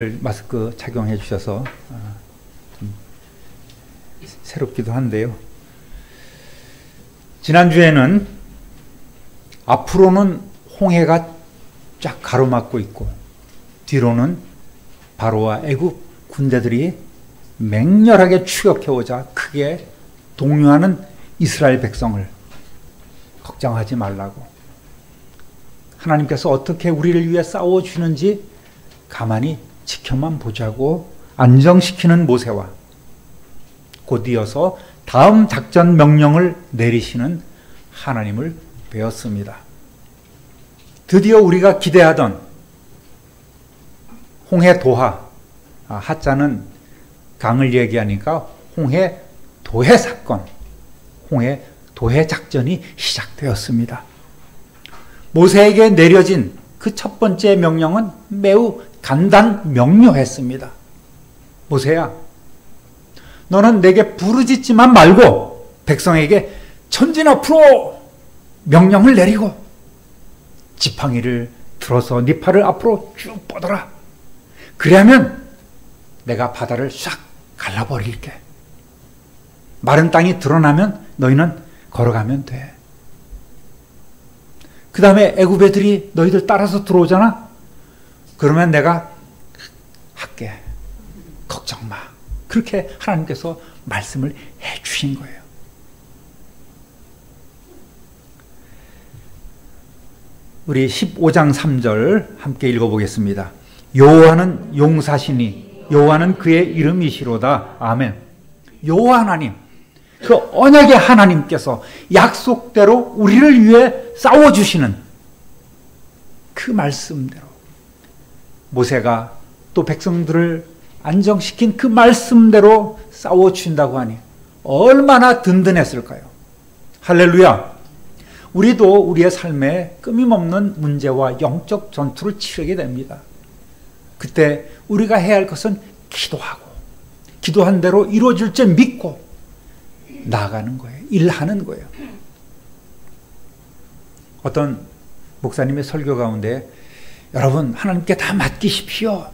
마스크 착용해 주셔서 좀 새롭기도 한데요. 지난주에는 앞으로는 홍해가 쫙 가로막고 있고 뒤로는 바로와 애굽 군대들이 맹렬하게 추격해오자 크게 동요하는 이스라엘 백성을 걱정하지 말라고, 하나님께서 어떻게 우리를 위해 싸워주는지 가만히 지켜만 보자고 안정시키는 모세와 곧 이어서 다음 작전 명령을 내리시는 하나님을 배웠습니다. 드디어 우리가 기대하던 홍해 도하, 하자는 강을 얘기하니까 홍해 도해 사건, 홍해 도해 작전이 시작되었습니다. 모세에게 내려진 그 첫 번째 명령은 매우 간단 명료했습니다. 모세야, 너는 내게 부르짖지만 말고 백성에게 전진 앞으로 명령을 내리고 지팡이를 들어서 네 팔을 앞으로 쭉 뻗어라. 그래야면 내가 바다를 싹 갈라버릴게. 마른 땅이 드러나면 너희는 걸어가면 돼. 그 다음에 애굽 애들이 너희들 따라서 들어오잖아? 그러면 내가 할게. 걱정 마. 그렇게 하나님께서 말씀을 해 주신 거예요. 우리 15장 3절 함께 읽어보겠습니다. 여호와는 용사시니 여호와는 그의 이름이시로다. 아멘. 여호와 하나님, 그 언약의 하나님께서 약속대로 우리를 위해 싸워주시는 그 말씀대로 모세가 또 백성들을 안정시킨 그 말씀대로 싸워주신다고 하니 얼마나 든든했을까요? 할렐루야! 우리도 우리의 삶에 끊임없는 문제와 영적 전투를 치르게 됩니다. 그때 우리가 해야 할 것은 기도하고, 기도한 대로 이루어질 줄 믿고 나아가는 거예요. 일하는 거예요. 어떤 목사님의 설교 가운데 여러분 하나님께 다 맡기십시오,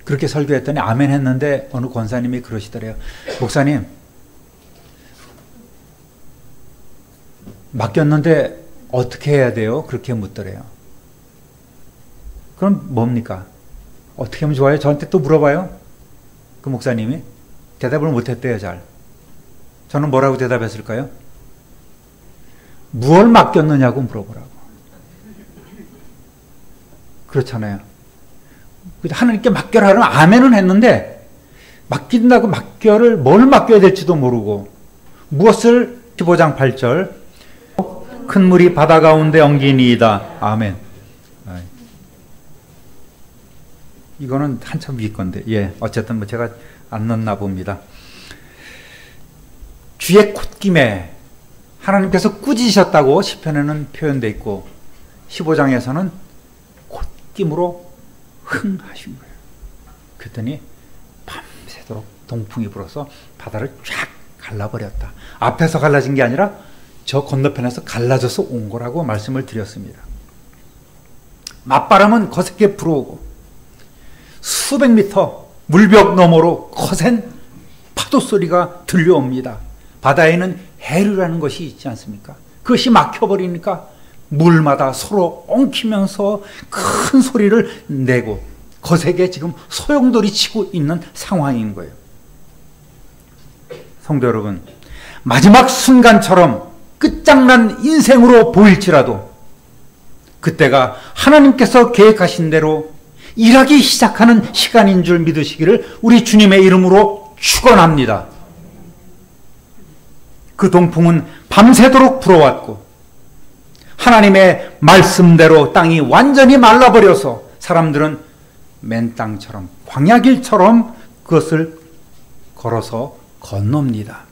그렇게 설교했더니 아멘 했는데 어느 권사님이 그러시더래요. 목사님, 맡겼는데 어떻게 해야 돼요? 그렇게 묻더래요. 그럼 뭡니까? 어떻게 하면 좋아요? 저한테 또 물어봐요. 그 목사님이 대답을 못했대요. 잘. 저는 뭐라고 대답했을까요? 무엇을 맡겼느냐고 물어보라고. 그렇잖아요. 하나님께 맡겨라 하면 아멘은 했는데 맡긴다고 맡겨를 뭘 맡겨야 될지도 모르고 무엇을 15장 8절 큰 물이 바다 가운데 엉기니이다. 아멘. 이거는 한참 위 건데, 예, 어쨌든 뭐 제가 안 넣나 봅니다. 쥐의 콧김에 하나님께서 꾸짖으셨다고 시편에는 표현되어 있고 15장에서는 콧김으로 흥하신 거예요. 그랬더니 밤새도록 동풍이 불어서 바다를 쫙 갈라버렸다. 앞에서 갈라진 게 아니라 저 건너편에서 갈라져서 온 거라고 말씀을 드렸습니다. 맞바람은 거세게 불어오고 수백 미터 물벽 너머로 거센 파도 소리가 들려옵니다. 바다에는 해류라는 것이 있지 않습니까? 그것이 막혀버리니까 물마다 서로 엉키면서 큰 소리를 내고 거세게 지금 소용돌이 치고 있는 상황인 거예요. 성도 여러분, 마지막 순간처럼 끝장난 인생으로 보일지라도 그때가 하나님께서 계획하신 대로 일하기 시작하는 시간인 줄 믿으시기를 우리 주님의 이름으로 축원합니다. 그 동풍은 밤새도록 불어왔고 하나님의 말씀대로 땅이 완전히 말라버려서 사람들은 맨 땅처럼 광야길처럼 그것을 걸어서 건넙니다.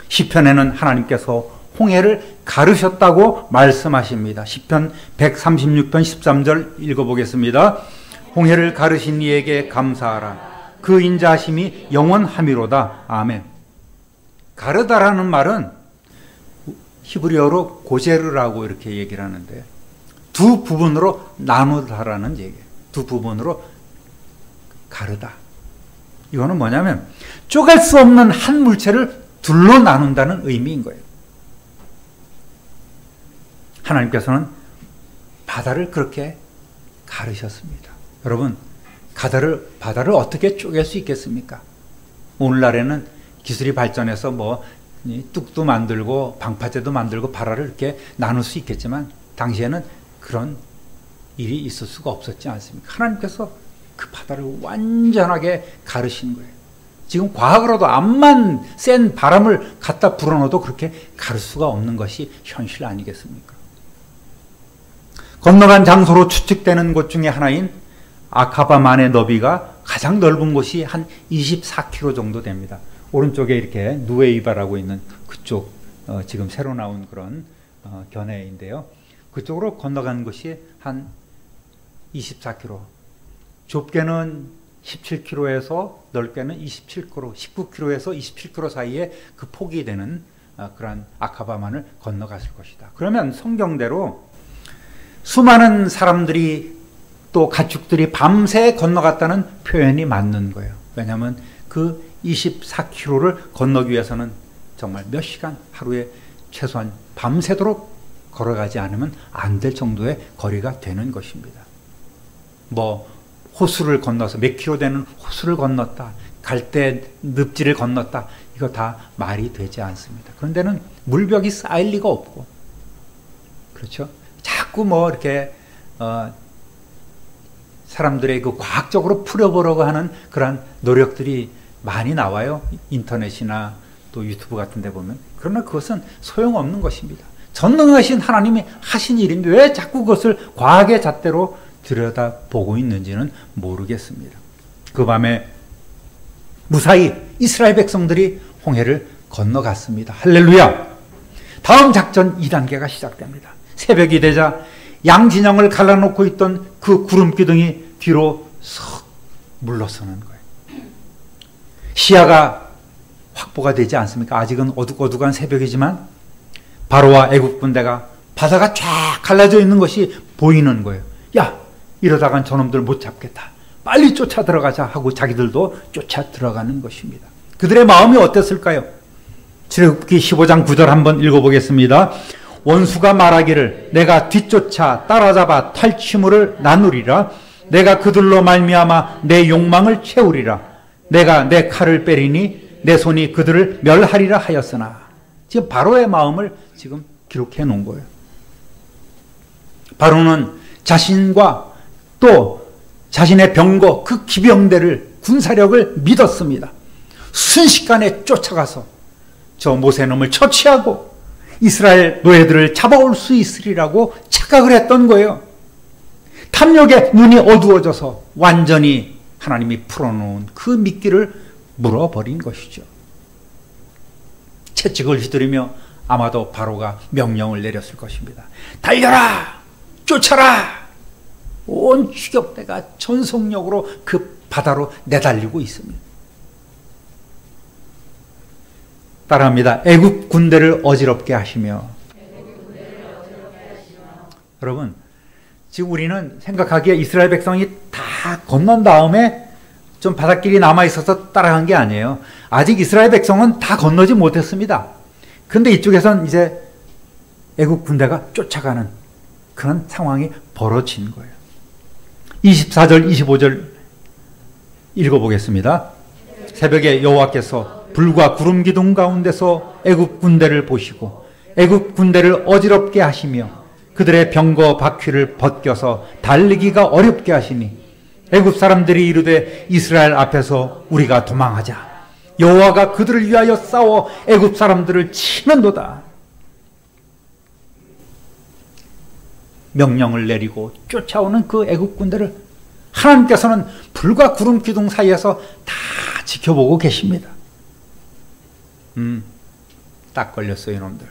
시편에는 하나님께서 홍해를 가르셨다고 말씀하십니다. 시편 136편 13절 읽어보겠습니다. 홍해를 가르신 이에게 감사하라. 그 인자하심이 영원하미로다. 아멘. 가르다라는 말은 히브리어로 고제르라고 이렇게 얘기를 하는데 두 부분으로 나누다라는 얘기예요. 두 부분으로 가르다. 이거는 뭐냐면 쪼갤 수 없는 한 물체를 둘로 나눈다는 의미인 거예요. 하나님께서는 바다를 그렇게 가르셨습니다. 여러분, 바다를 어떻게 쪼갤 수 있겠습니까? 오늘날에는 기술이 발전해서 뭐 뚝도 만들고 방파제도 만들고 바다를 이렇게 나눌 수 있겠지만 당시에는 그런 일이 있을 수가 없었지 않습니까? 하나님께서 그 바다를 완전하게 가르신 거예요. 지금 과학으로도 암만 센 바람을 갖다 불어넣어도 그렇게 가를 수가 없는 것이 현실 아니겠습니까? 건너간 장소로 추측되는 곳 중에 하나인 아카바만의 너비가 가장 넓은 곳이 한 24km 정도 됩니다. 오른쪽에 이렇게 누에이바라고 있는 그쪽 지금 새로 나온 그런 견해인데요. 그쪽으로 건너간 곳이 한 24km, 좁게는 17km에서 넓게는 27km, 19km에서 27km 사이에 그 폭이 되는 그런 아카바만을 건너갔을 것이다. 그러면 성경대로 수많은 사람들이 또 가축들이 밤새 건너갔다는 표현이 맞는 거예요. 왜냐하면 그 24km를 건너기 위해서는 정말 몇 시간, 하루에 최소한 밤새도록 걸어가지 않으면 안 될 정도의 거리가 되는 것입니다. 뭐 호수를 건너서 몇 킬로 되는 호수를 건넜다, 갈대 늪지를 건넜다, 이거 다 말이 되지 않습니다. 그런데는 물벽이 쌓일 리가 없고, 그렇죠? 자꾸 뭐 이렇게 사람들의 그 과학적으로 풀어보려고 하는 그런 노력들이 많이 나와요. 인터넷이나 또 유튜브 같은 데 보면. 그러나 그것은 소용없는 것입니다. 전능하신 하나님이 하신 일인데 왜 자꾸 그것을 과학의 잣대로 들여다보고 있는지는 모르겠습니다. 그 밤에 무사히 이스라엘 백성들이 홍해를 건너갔습니다. 할렐루야! 다음 작전 2단계가 시작됩니다. 새벽이 되자 양진영을 갈라놓고 있던 그 구름 기둥이 뒤로 석 물러서는 거예요. 시야가 확보가 되지 않습니까? 아직은 어둑어둑한 새벽이지만 바로와 애국 군대가 바다가 쫙 갈라져 있는 것이 보이는 거예요. 야, 이러다간 저놈들 못 잡겠다. 빨리 쫓아 들어가자 하고 자기들도 쫓아 들어가는 것입니다. 그들의 마음이 어땠을까요? 출애굽기 15장 9절 한번 읽어보겠습니다. 원수가 말하기를 내가 뒤쫓아 따라잡아 탈취물을 나누리라. 내가 그들로 말미암아 내 욕망을 채우리라. 내가 내 칼을 빼리니 내 손이 그들을 멸하리라 하였으나. 지금 바로의 마음을 지금 기록해 놓은 거예요. 바로는 자신과 또 자신의 병거 그 기병대를 군사력을 믿었습니다. 순식간에 쫓아가서 저 모세놈을 처치하고 이스라엘 노예들을 잡아올 수 있으리라고 착각을 했던 거예요. 탐욕에 눈이 어두워져서 완전히 하나님이 풀어놓은 그 미끼를 물어버린 것이죠. 채찍을 휘두르며 아마도 바로가 명령을 내렸을 것입니다. 달려라! 쫓아라! 온 추격대가 전속력으로 그 바다로 내달리고 있습니다. 따라합니다. 애국 군대를 어지럽게 하시며. 여러분, 지금 우리는 생각하기에 이스라엘 백성이 다 건넌 다음에 좀 바닷길이 남아있어서 따라간 게 아니에요. 아직 이스라엘 백성은 다 건너지 못했습니다. 그런데 이쪽에선 이제 애국 군대가 쫓아가는 그런 상황이 벌어진 거예요. 24절, 25절 읽어보겠습니다. 새벽에 여호와께서 불과 구름 기둥 가운데서 애국 군대를 보시고 애국 군대를 어지럽게 하시며 그들의 병거 바퀴를 벗겨서 달리기가 어렵게 하시니 애굽 사람들이 이르되 이스라엘 앞에서 우리가 도망하자. 여호와가 그들을 위하여 싸워 애굽 사람들을 치는도다. 명령을 내리고 쫓아오는 그 애굽 군대를 하나님께서는 불과 구름 기둥 사이에서 다 지켜보고 계십니다. 딱 걸렸어요, 이놈들.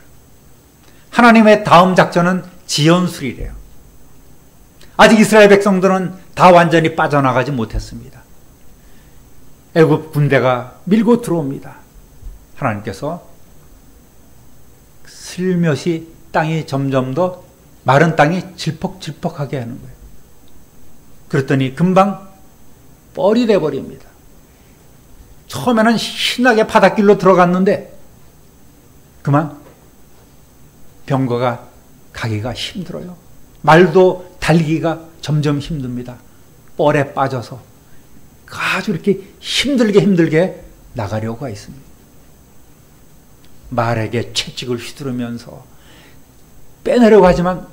하나님의 다음 작전은 지연술이래요. 아직 이스라엘 백성들은 다 완전히 빠져나가지 못했습니다. 애굽 군대가 밀고 들어옵니다. 하나님께서 슬며시 땅이 점점 더 마른 땅이 질퍽질퍽하게 하는 거예요. 그랬더니 금방 뻘이 돼버립니다. 처음에는 신나게 바닷길로 들어갔는데 그만 병거가 가기가 힘들어요. 말도 달리기가 점점 힘듭니다. 뻘에 빠져서 아주 이렇게 힘들게 나가려고 했습니다. 말에게 채찍을 휘두르면서 빼내려고 하지만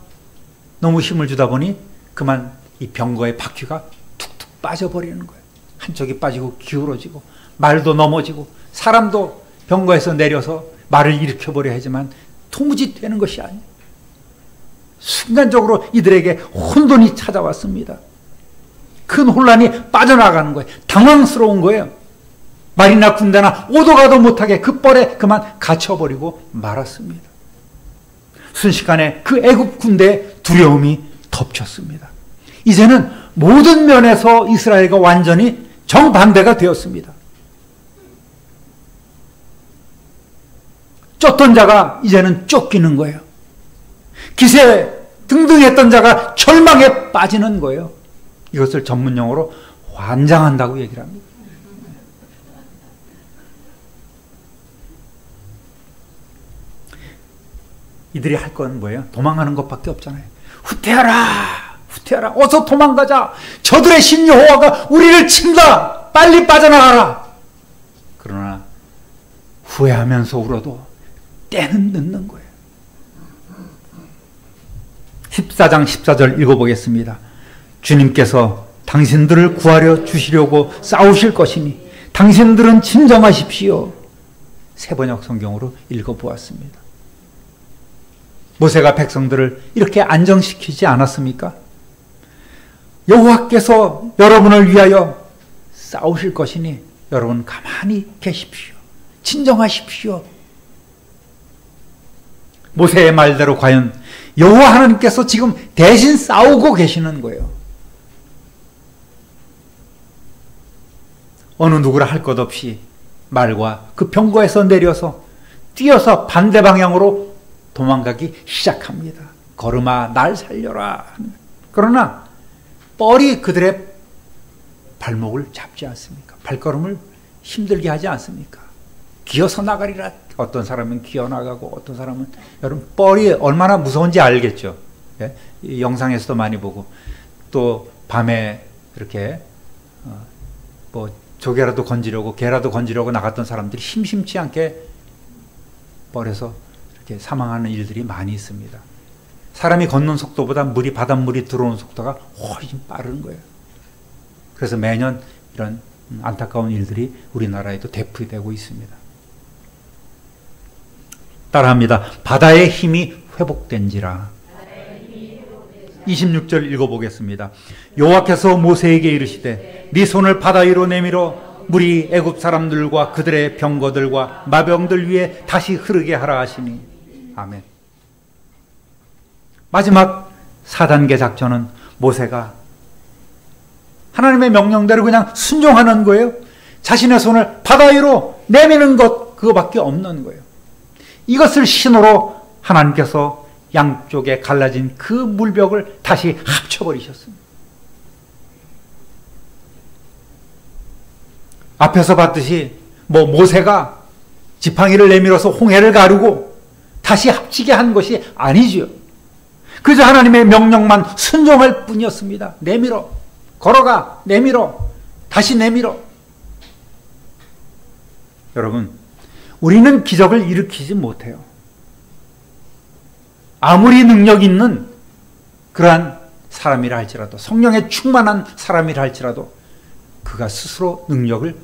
너무 힘을 주다 보니 그만 이 병거의 바퀴가 툭툭 빠져버리는 거예요. 한쪽이 빠지고 기울어지고 말도 넘어지고 사람도 병거에서 내려서 말을 일으켜보려 하지만 도무지 되는 것이 아니에요. 순간적으로 이들에게 혼돈이 찾아왔습니다. 큰 혼란이 빠져나가는 거예요. 당황스러운 거예요. 말이나 군대나 오도 가도 못하게 그 뻘에 그만 갇혀버리고 말았습니다. 순식간에 그 애굽 군대의 두려움이 덮쳤습니다. 이제는 모든 면에서 이스라엘과 완전히 정반대가 되었습니다. 쫓던 자가 이제는 쫓기는 거예요. 기세 등등했던 자가 절망에 빠지는 거예요. 이것을 전문용어로 환장한다고 얘기를 합니다. 이들이 할 건 뭐예요? 도망가는 것밖에 없잖아요. 후퇴하라! 후퇴하라! 어서 도망가자! 저들의 신 여호와가 우리를 친다! 빨리 빠져나가라! 그러나 후회하면서 울어도 때는 늦는 거예요. 14장 14절 읽어보겠습니다. 주님께서 당신들을 구하려 주시려고 싸우실 것이니 당신들은 진정하십시오. 세번역 성경으로 읽어보았습니다. 모세가 백성들을 이렇게 안정시키지 않았습니까? 여호와께서 여러분을 위하여 싸우실 것이니 여러분 가만히 계십시오. 진정하십시오. 모세의 말대로 과연 여호와 하나님께서 지금 대신 싸우고 계시는 거예요. 어느 누구라 할 것 없이 말과 그 병거에서 내려서 뛰어서 반대 방향으로 도망가기 시작합니다. 걸음아 날 살려라. 그러나 뻘이 그들의 발목을 잡지 않습니까? 발걸음을 힘들게 하지 않습니까? 기어서 나가리라. 어떤 사람은 기어나가고 어떤 사람은, 여러분 뻘이 얼마나 무서운지 알겠죠? 예? 이 영상에서도 많이 보고 또 밤에 이렇게 뭐 조개라도 건지려고 개라도 건지려고 나갔던 사람들이 심심치 않게 뻘에서 이렇게 사망하는 일들이 많이 있습니다. 사람이 걷는 속도보다 바닷물이 들어오는 속도가 훨씬 빠른 거예요. 그래서 매년 이런 안타까운 일들이 우리나라에도 대풀되고 있습니다. 따라합니다. 바다의 힘이 회복된지라. 26절 읽어보겠습니다. 여호와께서 모세에게 이르시되 네 손을 바다 위로 내밀어 물이 애굽 사람들과 그들의 병거들과 마병들 위에 다시 흐르게 하라 하시니. 아멘. 마지막 4단계 작전은 모세가 하나님의 명령대로 그냥 순종하는 거예요. 자신의 손을 바다 위로 내미는 것, 그거밖에 없는 거예요. 이것을 신호로 하나님께서 양쪽에 갈라진 그 물벽을 다시 합쳐버리셨습니다. 앞에서 봤듯이 모세가 지팡이를 내밀어서 홍해를 가르고 다시 합치게 한 것이 아니죠. 그저 하나님의 명령만 순종할 뿐이었습니다. 내밀어, 걸어가, 내밀어, 다시 내밀어. 여러분, 우리는 기적을 일으키지 못해요. 아무리 능력 있는 그러한 사람이라 할지라도, 성령에 충만한 사람이라 할지라도 그가 스스로 능력을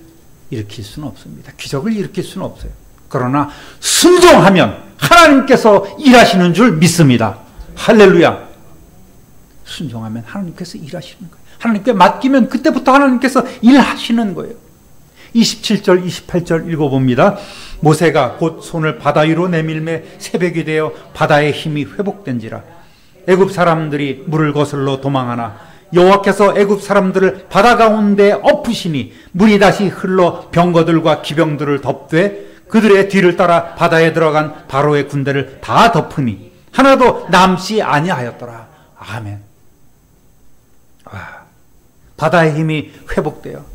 일으킬 수는 없습니다. 기적을 일으킬 수는 없어요. 그러나 순종하면 하나님께서 일하시는 줄 믿습니다. 할렐루야. 순종하면 하나님께서 일하시는 거예요. 하나님께 맡기면 그때부터 하나님께서 일하시는 거예요. 27절 28절 읽어봅니다. 모세가 곧 손을 바다 위로 내밀매 새벽이 되어 바다의 힘이 회복된지라. 애굽 사람들이 물을 거슬러 도망하나 여호와께서 애굽 사람들을 바다 가운데 엎으시니 물이 다시 흘러 병거들과 기병들을 덮되 그들의 뒤를 따라 바다에 들어간 바로의 군대를 다 덮으니 하나도 남지 아니하였더라. 아멘. 바다의 힘이 회복되어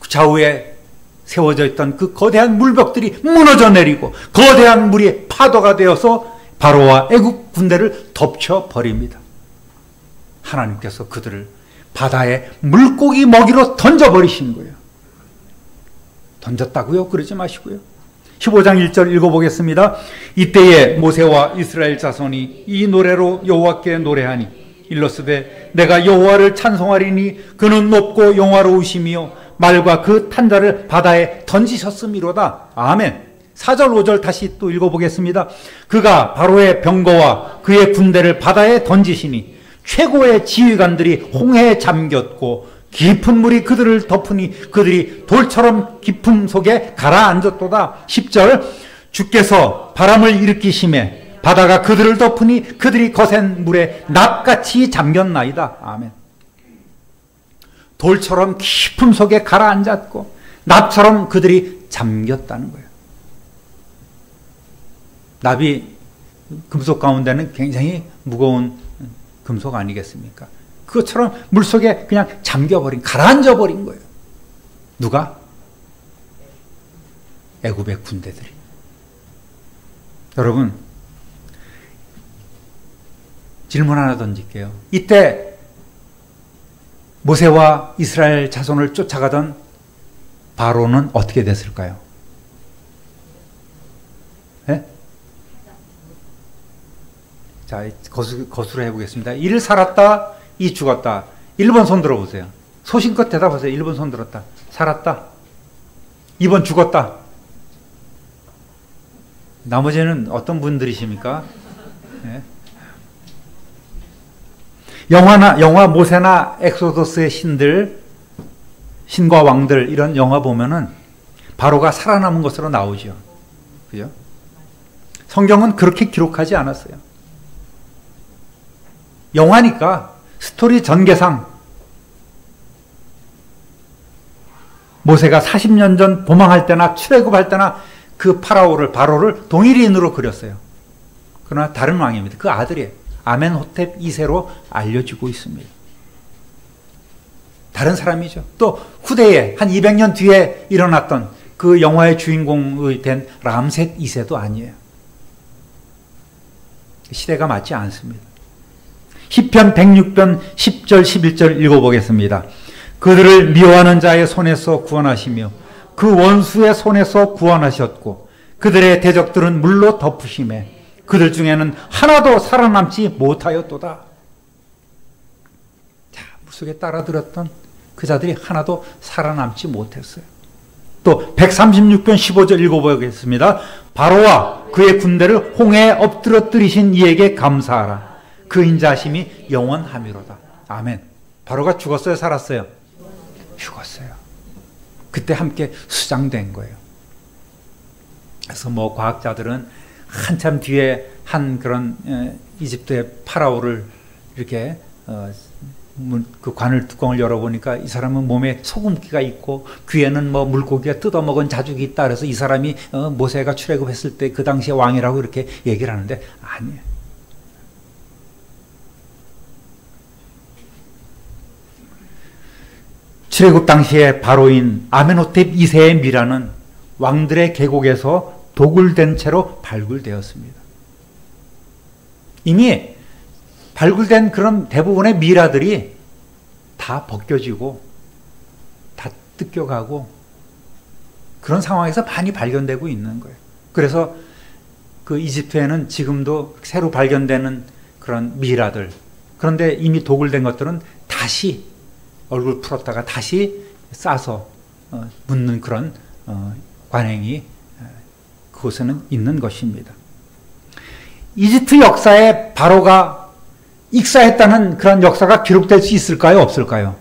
좌우에 세워져 있던 그 거대한 물벽들이 무너져 내리고 거대한 물이 파도가 되어서 바로와 애국 군대를 덮쳐버립니다. 하나님께서 그들을 바다에 물고기 먹이로 던져버리신 거예요. 던졌다고요? 그러지 마시고요. 15장 1절 읽어보겠습니다. 이때에 모세와 이스라엘 자손이 이 노래로 여호와께 노래하니 일러스되 내가 여호와를 찬송하리니 그는 높고 영화로우시며 말과 그 탄자를 바다에 던지셨음이로다. 아멘. 4절 5절 다시 또 읽어보겠습니다. 그가 바로의 병거와 그의 군대를 바다에 던지시니 최고의 지휘관들이 홍해에 잠겼고 깊은 물이 그들을 덮으니 그들이 돌처럼 깊음 속에 가라앉았도다. 10절 주께서 바람을 일으키심에 바다가 그들을 덮으니 그들이 거센 물에 낫같이 잠겼나이다. 아멘. 돌처럼 깊음 속에 가라앉았고 낫처럼 그들이 잠겼다는 거예요. 납이 금속 가운데는 굉장히 무거운 금속 아니겠습니까? 그것처럼 물속에 그냥 잠겨버린, 가라앉아버린 거예요. 누가? 애굽의 군대들이. 여러분, 질문 하나 던질게요. 이때 모세와 이스라엘 자손을 쫓아가던 바로는 어떻게 됐을까요? 네? 자, 거수를 해보겠습니다. 1 살았다, 2 죽었다. 1번 손 들어보세요. 소신껏 대답하세요. 1번 손 들었다. 살았다. 2번 죽었다. 나머지는 어떤 분들이십니까? 네. 영화 모세나 엑소더스의 신과 왕들 이런 영화 보면은 바로가 살아남은 것으로 나오죠. 그죠? 성경은 그렇게 기록하지 않았어요. 영화니까 스토리 전개상 모세가 40년 전 도망할 때나 출애굽할 때나 그 바로를 동일인으로 그렸어요. 그러나 다른 왕입니다. 그 아들이에요. 아멘호텝 2세로 알려지고 있습니다. 다른 사람이죠. 또 후대에 한 200년 뒤에 일어났던 그 영화의 주인공이 된 람셋 2세도 아니에요. 시대가 맞지 않습니다. 시편 106편 10절 11절 읽어보겠습니다. 그들을 미워하는 자의 손에서 구원하시며 그 원수의 손에서 구원하셨고 그들의 대적들은 물로 덮으심에 그들 중에는 하나도 살아남지 못하였도다. 자, 물속에 따라들었던 그 자들이 하나도 살아남지 못했어요. 또 136편 15절 읽어보겠습니다. 바로와 그의 군대를 홍해에 엎드러뜨리신 이에게 감사하라. 그 인자하심이 영원하미로다. 아멘. 바로가 죽었어요? 살았어요? 죽었어요. 그때 함께 수장된 거예요. 그래서 뭐 과학자들은 한참 뒤에 한 그런 이집트의 파라오를 이렇게 그 관을 뚜껑을 열어보니까 이 사람은 몸에 소금기가 있고 귀에는 뭐 물고기가 뜯어먹은 자죽이 있다. 그래서 이 사람이 모세가 출애굽했을 때 그 당시에 왕이라고 이렇게 얘기를 하는데 아니에요. 출애굽 당시에 바로인 아멘호텝 2세의 미라는 왕들의 계곡에서 도굴된 채로 발굴되었습니다. 이미 발굴된 그런 대부분의 미라들이 다 벗겨지고 다 뜯겨가고 그런 상황에서 많이 발견되고 있는 거예요. 그래서 그 이집트에는 지금도 새로 발견되는 그런 미라들, 그런데 이미 도굴된 것들은 다시 얼굴 풀었다가 다시 싸서 묻는 그런 관행이 그곳에는 있는 것입니다. 이집트 역사에 바로가 익사했다는 그런 역사가 기록될 수 있을까요? 없을까요?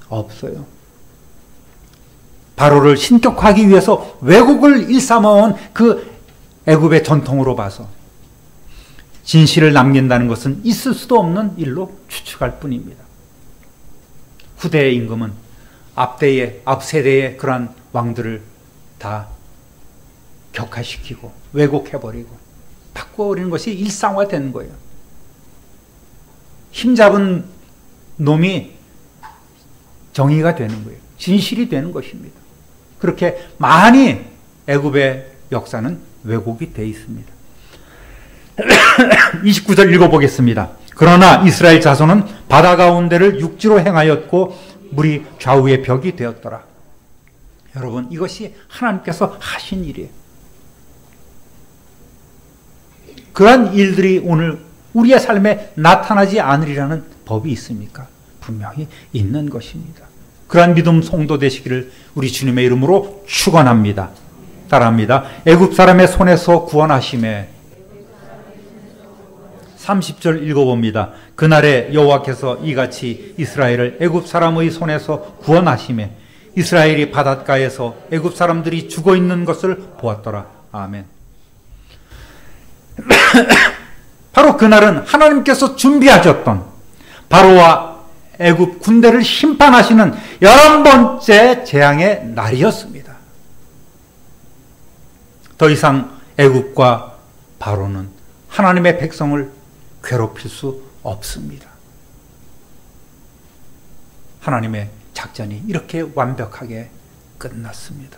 없어요. 바로를 신격화하기 위해서 왜곡을 일삼아온 그 애굽의 전통으로 봐서 진실을 남긴다는 것은 있을 수도 없는 일로 추측할 뿐입니다. 후대의 임금은 앞세대의 그러한 왕들을 다 격화시키고 왜곡해버리고 바꿔버리는 것이 일상화된 거예요. 힘잡은 놈이 정의가 되는 거예요. 진실이 되는 것입니다. 그렇게 많이 애굽의 역사는 왜곡이 되어 있습니다. 29절 읽어보겠습니다. 그러나 이스라엘 자손은 바다 가운데를 육지로 행하였고 물이 좌우의 벽이 되었더라. 여러분, 이것이 하나님께서 하신 일이에요. 그러한 일들이 오늘 우리의 삶에 나타나지 않으리라는 법이 있습니까? 분명히 있는 것입니다. 그러한 믿음 성도 되시기를 우리 주님의 이름으로 축원합니다. 따라합니다. 애굽 사람의 손에서 구원하심에 30절 읽어봅니다. 그날에 여호와께서 이같이 이스라엘을 애굽 사람의 손에서 구원하심에 이스라엘이 바닷가에서 애굽 사람들이 죽어 있는 것을 보았더라. 아멘. 바로 그날은 하나님께서 준비하셨던 바로와 애굽 군대를 심판하시는 11번째 재앙의 날이었습니다. 더 이상 애굽과 바로는 하나님의 백성을 괴롭힐 수 없습니다. 하나님의 작전이 이렇게 완벽하게 끝났습니다.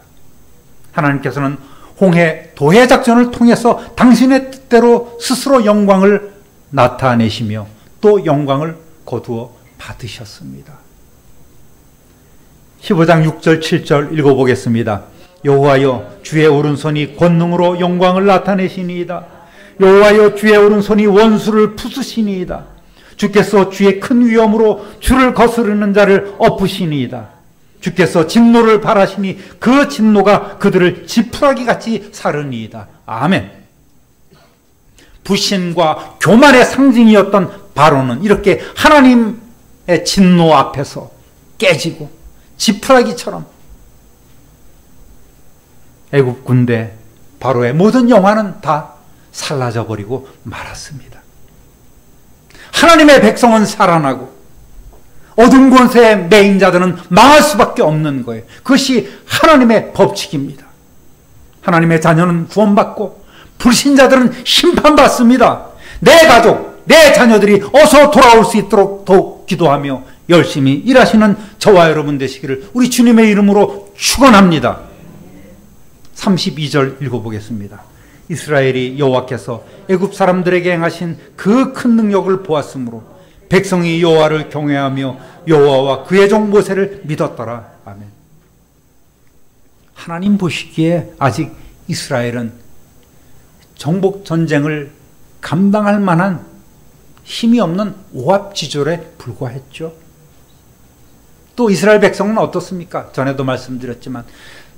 하나님께서는 홍해 도해 작전을 통해서 당신의 뜻대로 스스로 영광을 나타내시며 또 영광을 거두어 받으셨습니다. 15장 6절 7절 읽어보겠습니다. 여호와여 주의 오른손이 권능으로 영광을 나타내시니이다. 여호와여 주의 오른손이 원수를 부수시니이다. 주께서 주의 큰 위엄으로 주를 거스르는 자를 엎으시니이다. 주께서 진노를 발하시니 그 진노가 그들을 지푸라기같이 사르니이다. 아멘. 불신과 교만의 상징이었던 바로는 이렇게 하나님의 진노 앞에서 깨지고 지푸라기처럼 애굽 군대 바로의 모든 영화는 다 사라져 버리고 말았습니다. 하나님의 백성은 살아나고 어둠 권세의 매인 자들은 망할 수밖에 없는 거예요. 그것이 하나님의 법칙입니다. 하나님의 자녀는 구원받고 불신자들은 심판받습니다. 내 가족, 내 자녀들이 어서 돌아올 수 있도록 더욱 기도하며 열심히 일하시는 저와 여러분 되시기를 우리 주님의 이름으로 축원합니다. 32절 읽어보겠습니다. 이스라엘이 여호와께서 애굽 사람들에게 행하신 그 큰 능력을 보았으므로 백성이 여호와를 경외하며 여호와와 그의 종 모세를 믿었더라. 아멘. 하나님 보시기에 아직 이스라엘은 정복 전쟁을 감당할 만한 힘이 없는 오합지졸에 불과했죠. 또 이스라엘 백성은 어떻습니까? 전에도 말씀드렸지만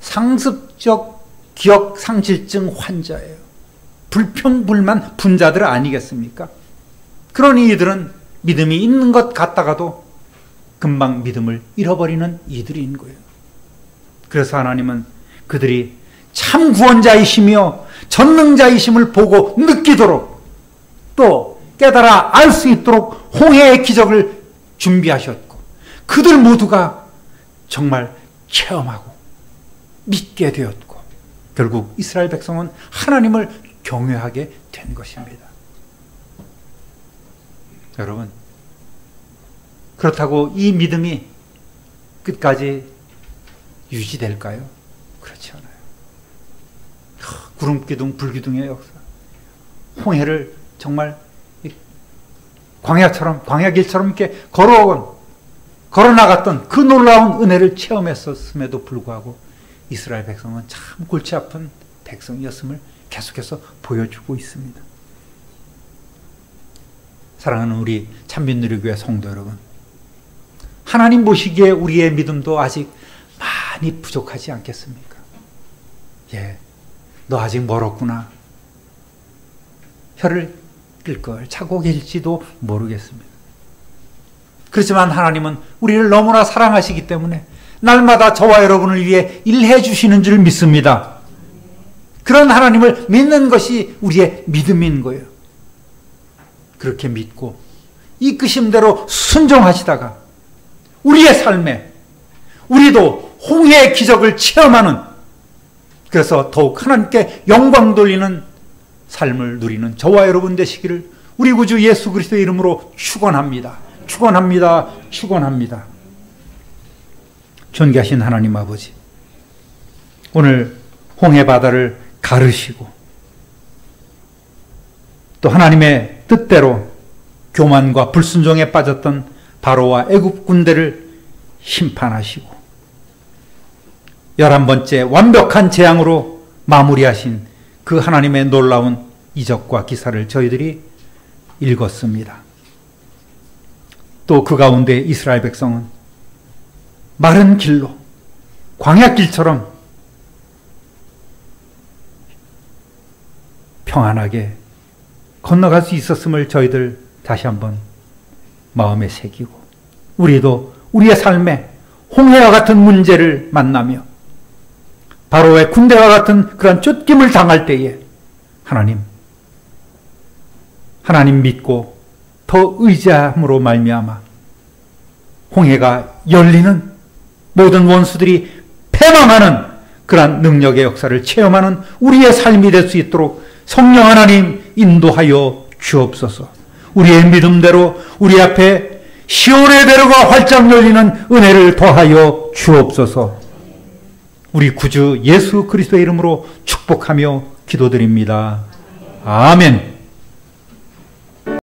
상습적 기억 상실증 환자예요. 불평불만 분자들 아니겠습니까? 그러니 이들은 믿음이 있는 것 같다가도 금방 믿음을 잃어버리는 이들인 거예요. 그래서 하나님은 그들이 참 구원자이시며 전능자이심을 보고 느끼도록 또 깨달아 알 수 있도록 홍해의 기적을 준비하셨고 그들 모두가 정말 체험하고 믿게 되었고 결국 이스라엘 백성은 하나님을 경외하게 된 것입니다. 여러분, 그렇다고 이 믿음이 끝까지 유지될까요? 그렇지 않아요. 구름기둥, 불기둥의 역사. 홍해를 정말 광야처럼, 광야길처럼 이렇게 걸어나갔던 그 놀라운 은혜를 체험했었음에도 불구하고 이스라엘 백성은 참 골치 아픈 백성이었음을 계속해서 보여주고 있습니다. 사랑하는 우리 참빛누리교회 성도 여러분, 하나님 보시기에 우리의 믿음도 아직 많이 부족하지 않겠습니까? 예, 너 아직 멀었구나. 혀를 끌걸 차고 계실지도 모르겠습니다. 그렇지만 하나님은 우리를 너무나 사랑하시기 때문에 날마다 저와 여러분을 위해 일해 주시는 줄 믿습니다. 그런 하나님을 믿는 것이 우리의 믿음인 거예요. 그렇게 믿고 이끄심대로 순종하시다가 우리의 삶에 우리도 홍해의 기적을 체험하는, 그래서 더욱 하나님께 영광 돌리는 삶을 누리는 저와 여러분 되시기를 우리 구주 예수 그리스도의 이름으로 축원합니다. 축원합니다. 축원합니다. 존귀하신 하나님 아버지, 오늘 홍해 바다를 가르시고 또 하나님의 뜻대로 교만과 불순종에 빠졌던 바로와 애굽 군대를 심판하시고 11번째 완벽한 재앙으로 마무리하신 그 하나님의 놀라운 이적과 기사를 저희들이 읽었습니다. 또 그 가운데 이스라엘 백성은 마른 길로 광야길처럼 평안하게 건너갈 수 있었음을 저희들 다시 한번 마음에 새기고, 우리도 우리의 삶에 홍해와 같은 문제를 만나며 바로의 군대와 같은 그런 쫓김을 당할 때에 하나님 믿고 더 의지함으로 말미암아 홍해가 열리는, 모든 원수들이 패망하는 그러한 능력의 역사를 체험하는 우리의 삶이 될 수 있도록 성령 하나님 인도하여 주옵소서. 우리의 믿음대로 우리 앞에 시온의 대로가 활짝 열리는 은혜를 더하여 주옵소서. 우리 구주 예수 그리스도의 이름으로 축복하며 기도드립니다. 아멘.